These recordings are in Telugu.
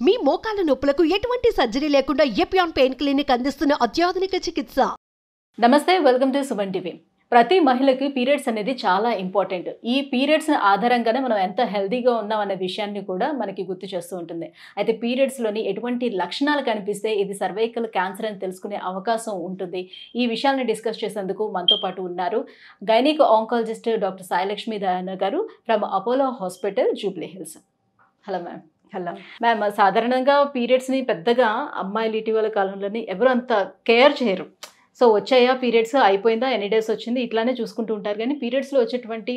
మీ మోకాల నొప్పులకు ఎటువంటి సర్జరీ లేకుండా ఎపియాన్ పెయిన్ క్లినిక్ అందిస్తున్న అత్యాధునిక చికిత్స. నమస్తే, వెల్కమ్ టు సుమన్ టీవీ. ప్రతి మహిళకి పీరియడ్స్ అనేది చాలా ఇంపార్టెంట్. ఈ పీరియడ్స్ ఆధారంగానే మనం ఎంత హెల్తీగా ఉన్నాం అనే విషయాన్ని కూడా మనకి గుర్తు చేస్తూ ఉంటుంది. అయితే పీరియడ్స్లోని ఎటువంటి లక్షణాలు కనిపిస్తే ఇది సర్వైకల్ క్యాన్సర్ అని తెలుసుకునే అవకాశం ఉంటుంది. ఈ విషయాన్ని డిస్కస్ చేసేందుకు మనతో పాటు ఉన్నారు గైనిక్ ఆంకాలజిస్ట్ డాక్టర్ సాయిలక్ష్మి దయాన గారు from Apollo hospital, Jubilee hills. Hello ma'am. Hello ma'am, సాధారణంగా పీరియడ్స్ని పెద్దగా అమ్మాయిలు ఇటీవల కాలంలోని ఎవరు అంత కేర్ చేయరు. సో వచ్చాయా పీరియడ్స్, అయిపోయిందా, ఎన్ని డేస్ వచ్చింది, ఇట్లానే చూసుకుంటూ ఉంటారు. కానీ పీరియడ్స్లో వచ్చేటువంటి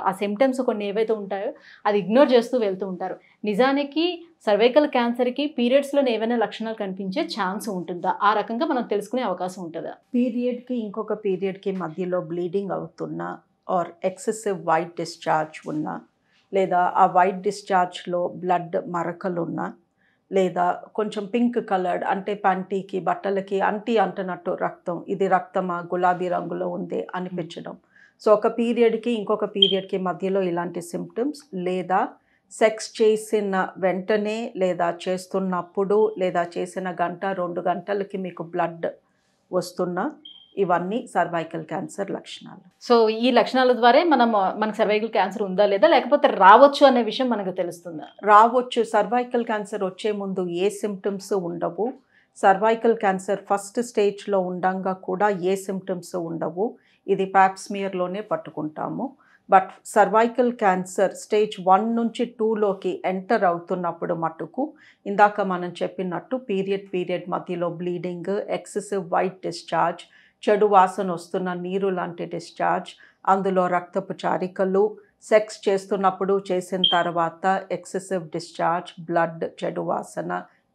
ఆ సిమ్టమ్స్ కొన్ని ఏవైతే ఉంటాయో అది ఇగ్నోర్ చేస్తూ వెళ్తూ ఉంటారు. నిజానికి సర్వైకల్ క్యాన్సర్కి పీరియడ్స్లోనే ఏమైనా లక్షణాలు కనిపించే ఛాన్స్ ఉంటుందా? ఆ రకంగా మనం తెలుసుకునే అవకాశం ఉంటుందా? పీరియడ్కి ఇంకొక పీరియడ్కి మధ్యలో బ్లీడింగ్ అవుతున్నా ఆర్ ఎక్సెసివ్ వైట్ డిశ్చార్జ్ ఉన్నా, లేదా ఆ వైట్ డిశ్చార్జ్లో బ్లడ్ మరకలు ఉన్నా, లేదా కొంచెం పింక్ కలర్డ్ అంటే ప్యాంటీకి బట్టలకి అంటున్నట్టు రక్తం, ఇది రక్తమా గులాబీ రంగులో ఉంది అనిపించడం. సో ఒక పీరియడ్కి ఇంకొక పీరియడ్కి మధ్యలో ఇలాంటి సిమ్టమ్స్, లేదా సెక్స్ చేసిన వెంటనే లేదా చేస్తున్నప్పుడు లేదా చేసిన గంట 2 గంటలకి మీకు బ్లడ్ వస్తున్నా, ఇవన్నీ సర్వైకల్ క్యాన్సర్ లక్షణాలు. సో ఈ లక్షణాల ద్వారా మనకు సర్వైకల్ క్యాన్సర్ ఉందా లేదా, లేకపోతే రావచ్చు అనే విషయం మనకు తెలుస్తుందా? రావచ్చు. సర్వైకల్ క్యాన్సర్ వచ్చే ముందు ఏ సిమ్టమ్స్ ఉండవు. సర్వైకల్ క్యాన్సర్ ఫస్ట్ స్టేజ్లో ఉండంగా కూడా ఏ సిమ్టమ్స్ ఉండవు. ఇది ప్యాప్స్మియర్లోనే పట్టుకుంటాము. బట్ సర్వైకల్ క్యాన్సర్ స్టేజ్ 1 నుంచి 2లోకి ఎంటర్ అవుతున్నప్పుడు మటుకు ఇందాక మనం చెప్పినట్టు పీరియడ్ మధ్యలో బ్లీడింగ్, ఎక్సెసివ్ వైట్ డిశ్చార్జ్, చెడు వాసన వస్తున్న నీరు లాంటి డిశ్చార్జ్, అందులో రక్తపు చారికలు, సెక్స్ చేస్తున్నప్పుడు చేసిన తర్వాత ఎక్సెసివ్ డిశ్చార్జ్, బ్లడ్, చెడు వాసన,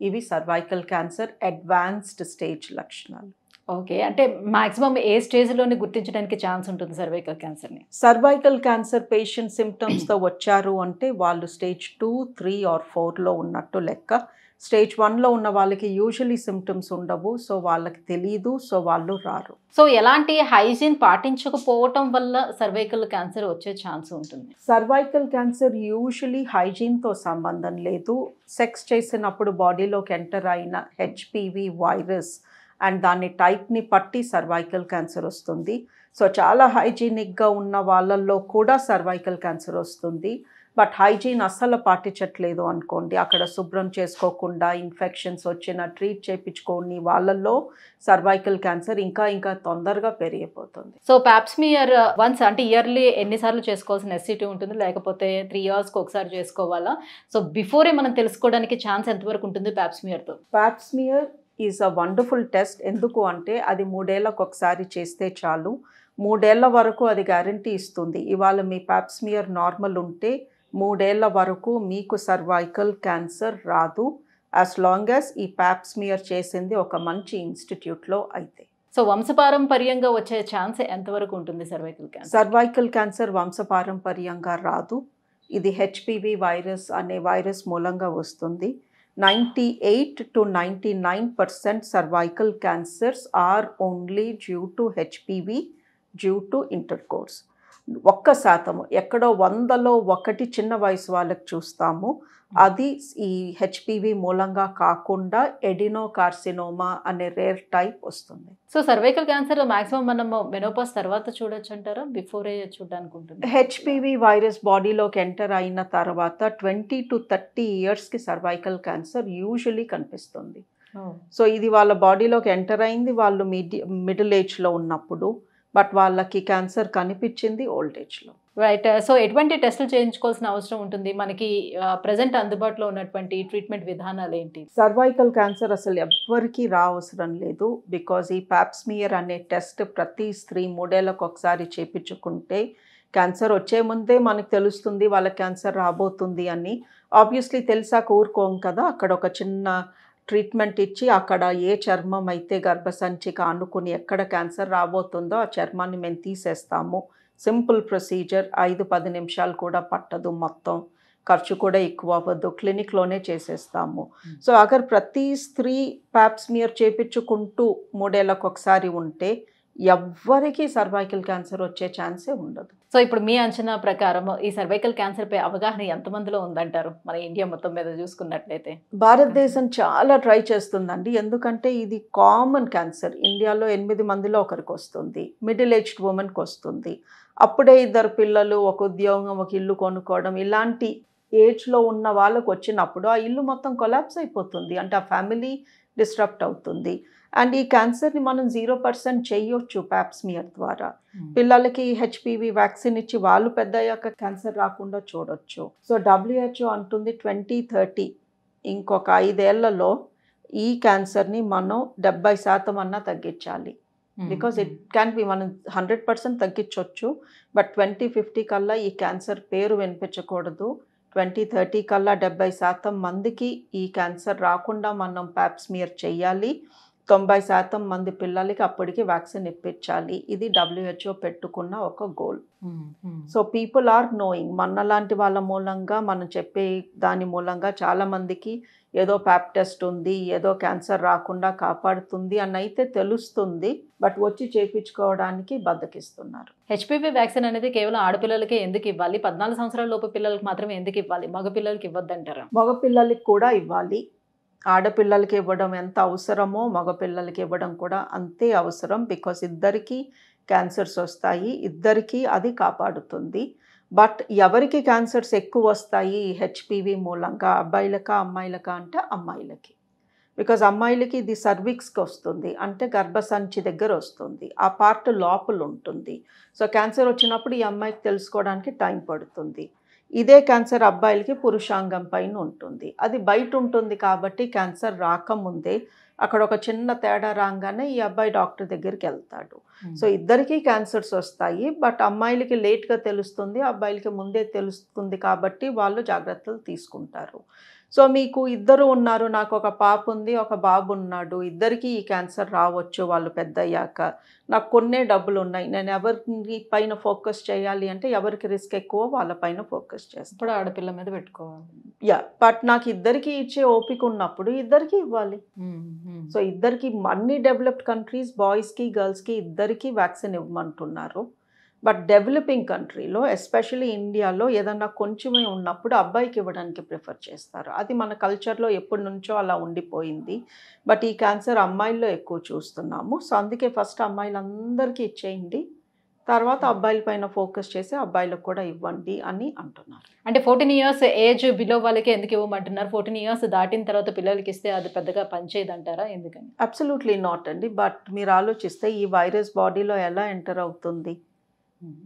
ఇవి సర్వైకల్ క్యాన్సర్ అడ్వాన్స్డ్ స్టేజ్ లక్షణాలు. ఓకే, అంటే మాక్సిమం ఏ స్టేజ్లోనే గుర్తించడానికి ఛాన్స్ ఉంటుంది సర్వైకల్ క్యాన్సర్ని? సర్వైకల్ క్యాన్సర్ పేషెంట్ సిమ్టమ్స్తో వచ్చారు అంటే వాళ్ళు స్టేజ్ 2, 3 ఆర్ 4లో ఉన్నట్టు లెక్క. స్టేజ్ 1లో ఉన్న వాళ్ళకి యూజువలీ సిమ్టమ్స్ ఉండవు, సో వాళ్ళకి తెలీదు, సో వాళ్ళు రారు. సో ఎలాంటి హైజీన్ పాటించకపోవటం వల్ల సర్వైకల్ క్యాన్సర్ వచ్చే ఛాన్స్ ఉంటుంది? సర్వైకల్ క్యాన్సర్ యూజువలీ హైజీన్తో సంబంధం లేదు. సెక్స్ చేసినప్పుడు బాడీలోకి ఎంటర్ అయిన హెచ్పివి వైరస్ అండ్ దాని టైప్ని పట్టి సర్వైకల్ క్యాన్సర్ వస్తుంది. సో చాలా హైజీనిక్గా ఉన్న వాళ్ళల్లో కూడా సర్వైకల్ క్యాన్సర్ వస్తుంది. బట్ హైజీన్ అస్సలు పాటించట్లేదు అనుకోండి, అక్కడ శుభ్రం చేసుకోకుండా ఇన్ఫెక్షన్స్ వచ్చిన ట్రీట్ చేయించుకోని వాళ్ళల్లో సర్వైకల్ క్యాన్సర్ ఇంకా తొందరగా పెరిగిపోతుంది. సో ప్యాప్స్మియర్ వన్స్ అంటే ఇయర్లీ ఎన్నిసార్లు చేసుకోవాల్సిన ఎస్సిటీ ఉంటుంది, లేకపోతే 3 yearsకి ఒకసారి చేసుకోవాలా? సో బిఫోరే మనం తెలుసుకోవడానికి ఛాన్స్ ఎంతవరకు ఉంటుంది ప్యాప్స్మియర్తో? Pap smear is a wonderful test. ఎందుకు అంటే అది 3 ఏళ్ళకు ఒకసారి చేస్తే చాలు. 3 ఏళ్ల వరకు అది గ్యారంటీ ఇస్తుంది. ఇవాళ మీ ప్యాప్స్మియర్ నార్మల్ ఉంటే 3 ఏళ్ల వరకు మీకు సర్వైకల్ క్యాన్సర్ రాదు, యాజ్ లాంగ్ యాజ్ ఈ ప్యాప్స్మియర్ చేసింది ఒక మంచి ఇన్స్టిట్యూట్లో అయితే. సో వంశపారంపర్యంగా వచ్చే ఛాన్స్ ఎంతవరకు ఉంటుంది సర్వైకల్ క్యాన్సర్? సర్వైకల్ క్యాన్సర్ వంశపారంపర్యంగా రాదు. ఇది హెచ్పివి వైరస్ అనే వైరస్ మూలంగా వస్తుంది. 98 to 99% cervical cancers are only due to HPV, due to intercourse. 1% ఎక్కడో 100లో 1 చిన్న వయసు వాళ్ళకి చూస్తాము. అది ఈ హెచ్పివి మూలంగా కాకుండా ఎడినోకార్సినోమా అనే రేర్ టైప్ వస్తుంది. సో సర్వైకల్ క్యాన్సర్ మాక్సిమం మనం మెనోపాజ్ తర్వాత చూడొచ్చు అంటారా, బిఫోరే చూడడానికి ఉంటుంది? హెచ్పివి వైరస్ బాడీలోకి ఎంటర్ అయిన తర్వాత 20 to 30 yearsకి సర్వైకల్ క్యాన్సర్ యూజువలీ కనిపిస్తుంది. సో ఇది వాళ్ళ బాడీలోకి ఎంటర్ అయింది వాళ్ళు మిడిల్ ఏజ్లో ఉన్నప్పుడు, బట్ వాళ్ళకి క్యాన్సర్ కనిపించింది ఓల్డ్ ఏజ్లో. రైట్. సో ఎటువంటి టెస్టులు చేయించుకోవాల్సిన అవసరం ఉంటుంది? మనకి ప్రజెంట్ అందుబాటులో ఉన్నటువంటి ట్రీట్మెంట్ విధానాలు ఏంటి? సర్వైకల్ క్యాన్సర్ అసలు ఎవ్వరికీ అవసరం లేదు. బికాజ్ ఈ ప్యాప్స్మియర్ అనే టెస్ట్ ప్రతి స్త్రీ 3 ఏళ్లకు ఒకసారి చేయించుకుంటే క్యాన్సర్ వచ్చే ముందే మనకు తెలుస్తుంది వాళ్ళకి క్యాన్సర్ రాబోతుంది అని. ఆబ్వియస్లీ తెలిసాక ఊరుకోం కదా, అక్కడ ఒక చిన్న ట్రీట్మెంట్ ఇచ్చి అక్కడ ఏ చర్మం అయితే గర్భసంచికి ఆనుకుని ఎక్కడ క్యాన్సర్ రాబోతుందో ఆ చర్మాన్ని మేము తీసేస్తాము. సింపుల్ ప్రొసీజర్, 5-10 నిమిషాలు కూడా పట్టదు, మొత్తం ఖర్చు కూడా ఎక్కువ అవ్వదు, క్లినిక్లోనే చేసేస్తాము. సో అగర్ ప్రతి స్త్రీ ప్యాప్స్మియర్ చేయించుకుంటూ 3 ఏళ్లకు ఒకసారి ఉంటే ఎవ్వరికీ సర్వైకల్ క్యాన్సర్ వచ్చే ఛాన్సే ఉండదు. సో ఇప్పుడు మీ అంచనా ప్రకారం ఈ సర్వైకల్ క్యాన్సర్ పై అవగాహన ఎంతమందిలో ఉందంటారు మన ఇండియా మొత్తం మీద చూసుకున్నట్లయితే? భారతదేశం చాలా ట్రై చేస్తుందండి, ఎందుకంటే ఇది కామన్ క్యాన్సర్. ఇండియాలో 8 మందిలో ఒకరికి వస్తుంది, మిడిల్ ఏజ్డ్ ఉమెన్కి వస్తుంది. అప్పుడే 2 పిల్లలు, ఒక ఉద్యోగం, ఒక ఇల్లు కొనుక్కోవడం, ఇలాంటి ఏజ్లో ఉన్న వాళ్ళకు వచ్చినప్పుడు ఆ ఇల్లు మొత్తం కొలాప్స్ అయిపోతుంది, అంటే ఆ ఫ్యామిలీ డిస్టర్బ్ అవుతుంది. అండ్ ఈ క్యాన్సర్ని మనం 0% చేయొచ్చు ప్యాప్స్మియర్ ద్వారా. పిల్లలకి హెచ్పివి వ్యాక్సిన్ ఇచ్చి వాళ్ళు పెద్ద అయ్యాక క్యాన్సర్ రాకుండా చూడొచ్చు. సో WHO అంటుంది 2030 ఇంకొక 5 ఏళ్లలో ఈ క్యాన్సర్ని మనం 70% అన్నా తగ్గించాలి. బికాజ్ ఇట్ క్యాన్ బి, మనం 100% తగ్గించవచ్చు, బట్ 2050 కల్లా ఈ క్యాన్సర్ పేరు వినిపించకూడదు. 2030 కల్లా 70% మందికి ఈ క్యాన్సర్ రాకుండా మనం ప్యాప్స్మియర్ చేయాలి. 90% మంది పిల్లలకి అప్పటికి వ్యాక్సిన్ ఇప్పించాలి. ఇది WHO పెట్టుకున్న ఒక goal. So people are knowing, మనలాంటి వాళ్ళ మూలంగా, మనం చెప్పే దాని మూలంగా చాలా మందికి ఏదో ప్యాప్ టెస్ట్ ఉంది, ఏదో క్యాన్సర్ రాకుండా కాపాడుతుంది అని అయితే తెలుస్తుంది, బట్ వచ్చి చేయించుకోవడానికి బద్దకిస్తున్నారు. హెచ్పివి వ్యాక్సిన్ అనేది కేవలం ఆడపిల్లలకే ఎందుకు ఇవ్వాలి? 14 సంవత్సరాల లోపు పిల్లలకి మాత్రమే ఎందుకు ఇవ్వాలి? మగ పిల్లలకి ఇవ్వద్దంటారా? మగపిల్లలకి కూడా ఇవ్వాలి. ఆడపిల్లలకి ఇవ్వడం ఎంత అవసరమో మగపిల్లలకి ఇవ్వడం కూడా అంతే అవసరం. బికాస్ ఇద్దరికీ క్యాన్సర్స్ వస్తాయి, ఇద్దరికీ అది కాపాడుతుంది. బట్ ఎవరికి క్యాన్సర్స్ ఎక్కువ వస్తాయి హెచ్పివి మూలంగా, అబ్బాయిలకా అమ్మాయిలకా అంటే అమ్మాయిలకి. బికాజ్ అమ్మాయిలకి ఇది సర్విక్స్కి వస్తుంది, అంటే గర్భసంచి దగ్గర వస్తుంది, ఆ పార్ట్ లోపల ఉంటుంది. సో క్యాన్సర్ వచ్చినప్పుడు ఈ అమ్మాయికి తెలుసుకోవడానికి టైం పడుతుంది. ఇదే క్యాన్సర్ అబ్బాయిలకి పురుషాంగం పైన ఉంటుంది, అది బయట ఉంటుంది. కాబట్టి క్యాన్సర్ రాకముందే అక్కడ ఒక చిన్న తేడా రాగానే ఈ అబ్బాయి డాక్టర్ దగ్గరికి వెళ్తాడు. సో ఇద్దరికీ క్యాన్సర్స్ వస్తాయి, బట్ అమ్మాయిలకి లేట్గా తెలుస్తుంది, అబ్బాయిలకి ముందే తెలుస్తుంది. కాబట్టి వాళ్ళు జాగ్రత్తలు తీసుకుంటారు. సో మీకు ఇద్దరు ఉన్నారు, నాకు ఒక పాప ఉంది, ఒక బాబు ఉన్నాడు, ఇద్దరికీ ఈ క్యాన్సర్ రావచ్చు వాళ్ళు పెద్ద అయ్యాక. నాకు కొన్నే డబ్బులు ఉన్నాయి, నేను ఎవరి పైన ఫోకస్ చేయాలి అంటే ఎవరికి రిస్క్ ఎక్కువ వాళ్ళ పైన ఫోకస్ చేస్తాను. ఇప్పుడు ఆడపిల్ల మీద పెట్టుకోవాలి. బట్ నాకు ఇద్దరికి ఇచ్చే ఓపిక ఉన్నప్పుడు ఇద్దరికి ఇవ్వాలి. సో ఇద్దరికి, అన్ని డెవలప్డ్ కంట్రీస్ బాయ్స్కి గర్ల్స్కి ఇద్దరికి వ్యాక్సిన్ ఇవ్వమంటున్నారు. బట్ డెవలపింగ్ కంట్రీలో, ఎస్పెషల్లీ ఇండియాలో, ఏదన్నా కొంచెమే ఉన్నప్పుడు అబ్బాయికి ఇవ్వడానికి ప్రిఫర్ చేస్తారు. అది మన కల్చర్లో ఎప్పటి నుంచో అలా ఉండిపోయింది. బట్ ఈ క్యాన్సర్ అమ్మాయిల్లో ఎక్కువ చూస్తున్నాము. సో అందుకే ఫస్ట్ అమ్మాయిలందరికీ ఇచ్చేయండి, తర్వాత అబ్బాయిల పైన ఫోకస్ చేసి అబ్బాయిలకు కూడా ఇవ్వండి అని అంటున్నారు. అంటే 14 ఇయర్స్ ఏజ్ బిలో వాళ్ళకి ఎందుకు ఇవ్వమంటున్నారు? 14 ఇయర్స్ దాటిన తర్వాత పిల్లలకి ఇస్తే అది పెద్దగా పనిచేయదంటారా? ఎందుకని? అబ్సల్యూట్లీ నాట్ అండి. బట్ మీరు ఆలోచిస్తే ఈ వైరస్ బాడీలో ఎలా ఎంటర్ అవుతుంది?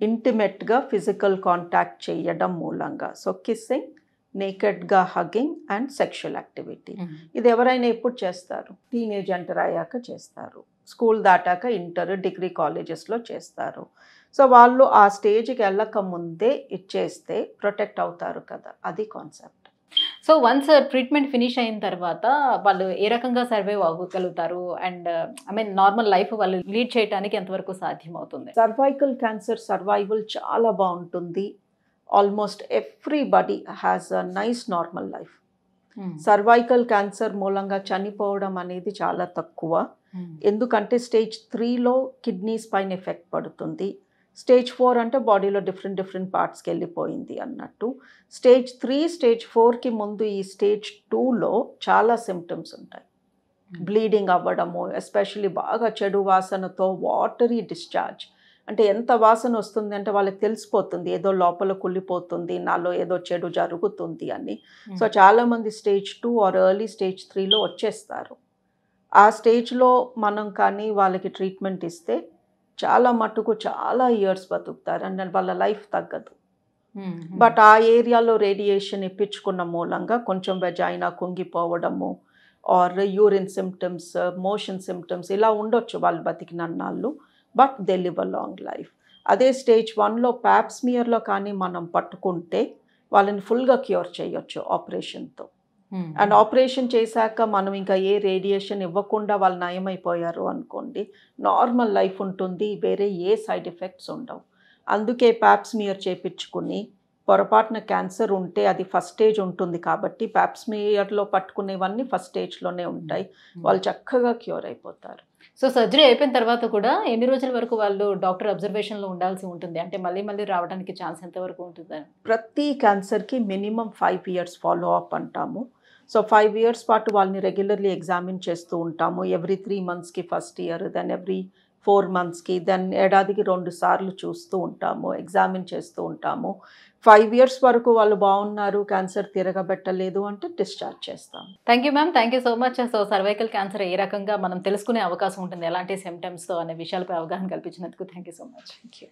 ఇంటిమేట్గా ఫిజికల్ కాంటాక్ట్ చేయడం మూలంగా. సో కిస్సింగ్, నేకెడ్గా హగ్గింగ్ అండ్ సెక్షువల్ యాక్టివిటీ. ఇది ఎవరైనా ఎప్పుడు చేస్తారు? టీనేజ్ ఎంటర్ అయ్యాక చేస్తారు, స్కూల్ దాటాక, ఇంటర్, డిగ్రీ కాలేజెస్లో చేస్తారు. సో వాళ్ళు ఆ స్టేజ్కి వెళ్ళక ముందే ఇచ్చేస్తే ప్రొటెక్ట్ అవుతారు కదా, అది concept. So once treatment finish అయిన తర్వాత వాళ్ళు ఏ రకంగా సర్వైవ్ అవ్వగలుగుతారు? And I mean normal life వాళ్ళు లీడ్ చేయడానికి ఎంతవరకు సాధ్యం అవుతుంది? సర్వైకల్ క్యాన్సర్ సర్వైవల్ చాలా బాగుంటుంది. Almost everybody has a nice normal life. Cervical cancer మూలంగా చనిపోవడం అనేది చాలా తక్కువ. ఎందుకంటే స్టేజ్ 3లో కిడ్నీస్ పైన ఎఫెక్ట్ పడుతుంది. స్టేజ్ 4 అంటే బాడీలో డిఫరెంట్ పార్ట్స్కి వెళ్ళిపోయింది అన్నట్టు. స్టేజ్ 3, స్టేజ్ 4కి ముందు ఈ స్టేజ్ 2లో చాలా సిమ్టమ్స్ ఉంటాయి. బ్లీడింగ్ అవ్వడము, ఎస్పెషల్లీ బాగా చెడు వాసనతో వాటరీ డిశ్చార్జ్. అంటే ఎంత వాసన వస్తుంది అంటే వాళ్ళకి తెలిసిపోతుంది ఏదో లోపల కుళ్ళిపోతుంది, నాలో ఏదో చెడు జరుగుతుంది అని. సో చాలామంది స్టేజ్ 2 ఆర్ ఎర్లీ స్టేజ్ 3లో వచ్చేస్తారు. ఆ స్టేజ్లో మనం కానీ వాళ్ళకి ట్రీట్మెంట్ ఇస్తే చాలా మటుకు చాలా ఇయర్స్ బతుకుతారు అండ్ వాళ్ళ లైఫ్ తగ్గదు. బట్ ఆ ఏరియాలో రేడియేషన్ ఇప్పించుకున్న మూలంగా కొంచెం వెజైనా కుంగిపోవడము or urine symptoms, motion symptoms ఇలా ఉండొచ్చు వాళ్ళు బతికినన్నాళ్ళు, but they live a long life. అదే స్టేజ్ 1లో ప్యాప్స్మియర్లో కానీ మనం పట్టుకుంటే వాళ్ళని ఫుల్గా క్యూర్ చేయొచ్చు ఆపరేషన్తో. అండ్ ఆపరేషన్ చేశాక మనం ఇంకా ఏ రేడియేషన్ ఇవ్వకుండా వాళ్ళు నయమైపోయారు అనుకోండి, నార్మల్ లైఫ్ ఉంటుంది, వేరే ఏ సైడ్ ఎఫెక్ట్స్ ఉండవు. అందుకే ప్యాప్స్మియర్ చేయించుకుని పొరపాటున క్యాన్సర్ ఉంటే అది ఫస్ట్ స్టేజ్ ఉంటుంది కాబట్టి ప్యాప్స్మియర్లో పట్టుకునేవన్నీ ఫస్ట్ స్టేజ్లోనే ఉంటాయి. వాళ్ళు చక్కగా క్యూర్ అయిపోతారు. సో సర్జరీ అయిపోయిన తర్వాత కూడా ఎన్ని రోజుల వరకు వాళ్ళు డాక్టర్ అబ్జర్వేషన్లో ఉండాల్సి ఉంటుంది? అంటే మళ్ళీ మళ్ళీ రావడానికి ఛాన్స్ ఎంతవరకు ఉంటుంది? ప్రతి క్యాన్సర్కి మినిమం 5 years ఫాలో అప్ అంటాము. సో 5 years పాటు వాళ్ళని రెగ్యులర్లీ ఎగ్జామిన్ చేస్తూ ఉంటాము. ఎవ్రీ 3 monthsకి ఫస్ట్ ఇయర్, దెన్ ఎవ్రీ 4 monthsకి, దెన్ ఏడాదికి 2 సార్లు చూస్తూ ఉంటాము, ఎగ్జామిన్ చేస్తూ ఉంటాము. 5 years వరకు వాళ్ళు బాగున్నారు, క్యాన్సర్ తిరగబెట్టలేదు అంటే డిశ్చార్జ్ చేస్తాం. Thank you ma'am, thank you so much. So cervical cancer ఏ రకంగా మనం తెలుసుకునే అవకాశం ఉంటుంది, ఎలాంటి సిమ్టమ్స్తో అనే విషయాలపై అవగాహన కల్పించినందుకు thank you so much. Thank you.